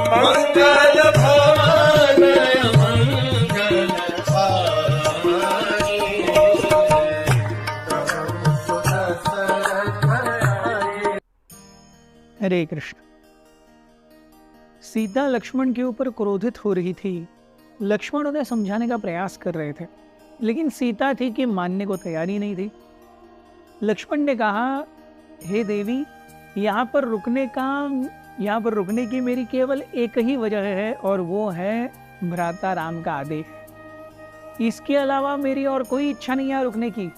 मंगल भवन मंगल हारी। हरे कृष्ण। सीता लक्ष्मण के ऊपर क्रोधित हो रही थी। लक्ष्मण उन्हें समझाने का प्रयास कर रहे थे, लेकिन सीता थी कि मानने को तैयार ही नहीं थी। लक्ष्मण ने कहा, हे देवी, यहाँ पर रुकने की मेरी केवल एक ही वजह है, और वो है भ्राता राम का आदेश। इसके अलावा मेरी और कोई इच्छा नहीं है रुकने की।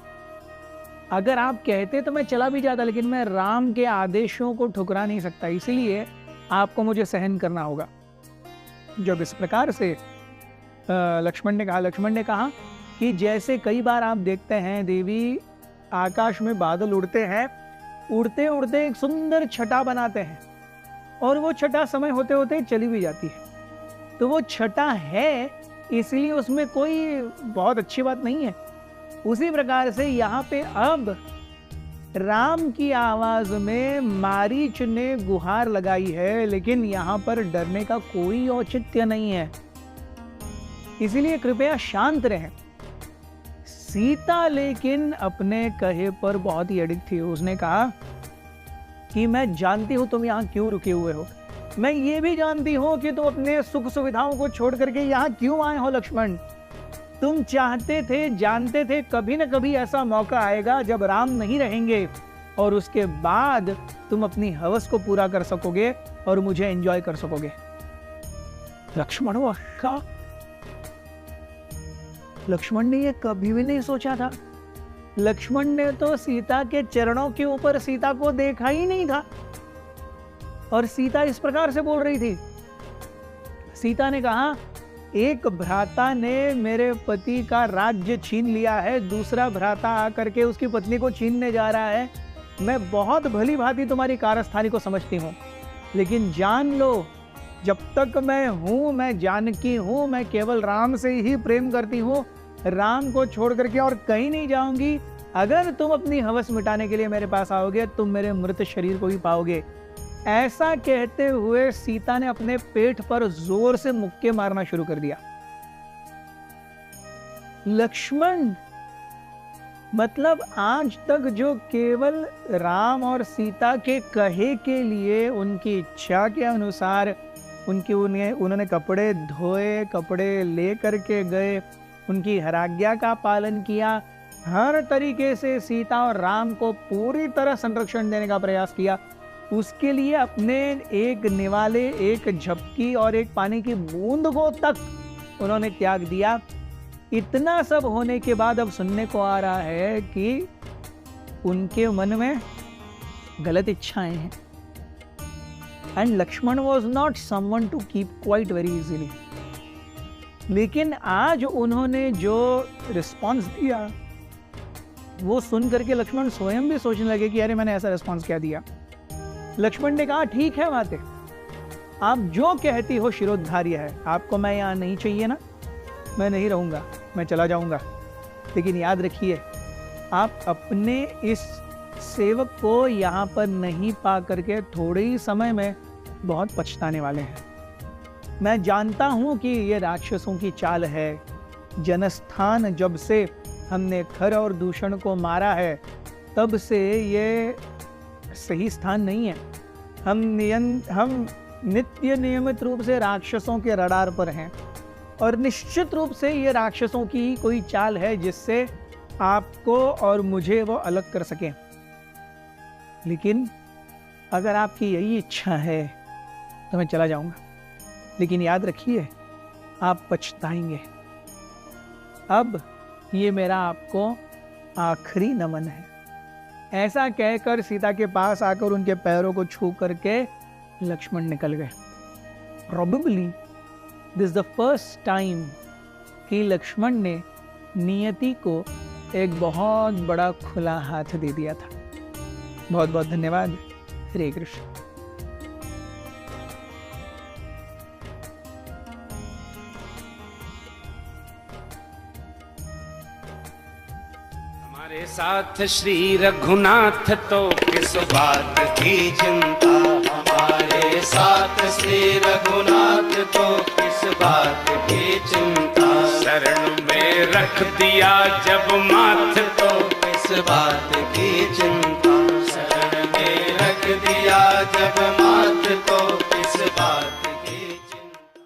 अगर आप कहते तो मैं चला भी जाता, लेकिन मैं राम के आदेशों को ठुकरा नहीं सकता, इसलिए आपको मुझे सहन करना होगा। जब इस प्रकार से लक्ष्मण ने कहा कि जैसे कई बार आप देखते हैं देवी, आकाश में बादल उड़ते हैं, उड़ते उड़ते एक सुंदर छटा बनाते हैं, और वो छटा समय होते होते चली भी जाती है। तो वो छटा है, इसलिए उसमें कोई बहुत अच्छी बात नहीं है। उसी प्रकार से यहाँ पे अब राम की आवाज में मारीच ने गुहार लगाई है, लेकिन यहाँ पर डरने का कोई औचित्य नहीं है, इसीलिए कृपया शांत रहें। सीता लेकिन अपने कहे पर बहुत ही अडिग थी। उसने कहा कि मैं जानती हूं तुम यहाँ क्यों रुके हुए हो, मैं ये भी जानती हूं कि तुम अपने सुख सुविधाओं को छोड़ करके यहाँ क्यों आए हो। लक्ष्मण, तुम चाहते थे, जानते थे कभी न कभी ऐसा मौका आएगा जब राम नहीं रहेंगे, और उसके बाद तुम अपनी हवस को पूरा कर सकोगे और मुझे एंजॉय कर सकोगे। लक्ष्मण वो क्या? लक्ष्मण ने ये कभी भी नहीं सोचा था। लक्ष्मण ने तो सीता के चरणों के ऊपर सीता को देखा ही नहीं था, और सीता इस प्रकार से बोल रही थी। सीता ने कहा, एक भ्राता ने मेरे पति का राज्य छीन लिया है, दूसरा भ्राता आकर के उसकी पत्नी को छीनने जा रहा है। मैं बहुत भली भांति तुम्हारी कारस्थानी को समझती हूँ, लेकिन जान लो, जब तक मैं हूँ, मैं जानकी हूँ, मैं केवल राम से ही प्रेम करती हूँ, राम को छोड़ करके और कहीं नहीं जाऊंगी। अगर तुम अपनी हवस मिटाने के लिए मेरे पास आओगे, तुम मेरे मृत शरीर को ही पाओगे। ऐसा कहते हुए सीता ने अपने पेट पर जोर से मुक्के मारना शुरू कर दिया। लक्ष्मण, मतलब आज तक जो केवल राम और सीता के कहे के लिए, उनकी इच्छा के अनुसार उन्होंने कपड़े धोए, कपड़े ले करके गए, उनकी हर आज्ञा का पालन किया, हर तरीके से सीता और राम को पूरी तरह संरक्षण देने का प्रयास किया, उसके लिए अपने एक निवाले, एक झपकी और एक पानी की बूंद को तक उन्होंने त्याग दिया। इतना सब होने के बाद अब सुनने को आ रहा है कि उनके मन में गलत इच्छाएं हैं। And Lakshman was not someone to keep quiet very easily. लेकिन आज उन्होंने जो रिस्पॉन्स दिया, वो सुन करके लक्ष्मण स्वयं भी सोचने लगे कि अरे मैंने ऐसा रिस्पॉन्स क्या दिया। लक्ष्मण ने कहा, ठीक है बातें, आप जो कहती हो शिरोधार्य है, आपको मैं यहाँ नहीं चाहिए ना, मैं नहीं रहूँगा, मैं चला जाऊँगा, लेकिन याद रखिए आप अपने इस सेवक को यहाँ पर नहीं पा करके थोड़े ही समय में बहुत पछताने वाले हैं। मैं जानता हूँ कि ये राक्षसों की चाल है। जनस्थान जब से हमने खर और दूषण को मारा है, तब से ये सही स्थान नहीं है। हम नित्य नियमित रूप से राक्षसों के रडार पर हैं, और निश्चित रूप से ये राक्षसों की कोई चाल है जिससे आपको और मुझे वो अलग कर सके। लेकिन अगर आपकी यही इच्छा है तो मैं चला जाऊंगा, लेकिन याद रखिए आप पछताएंगे। अब ये मेरा आपको आखिरी नमन है। ऐसा कहकर सीता के पास आकर उनके पैरों को छू करके लक्ष्मण निकल गए। Probably this the first time कि लक्ष्मण ने नियति को एक बहुत बड़ा खुला हाथ दे दिया था। बहुत बहुत धन्यवाद। हरे कृष्ण। हमारे साथ श्री रघुनाथ तो किस बात की चिंता। हमारे साथ श्री रघुनाथ को किस बात की चिंता। शरण में रख दिया जब माथ तो किस बात की चिंता। शरण में रख दिया जब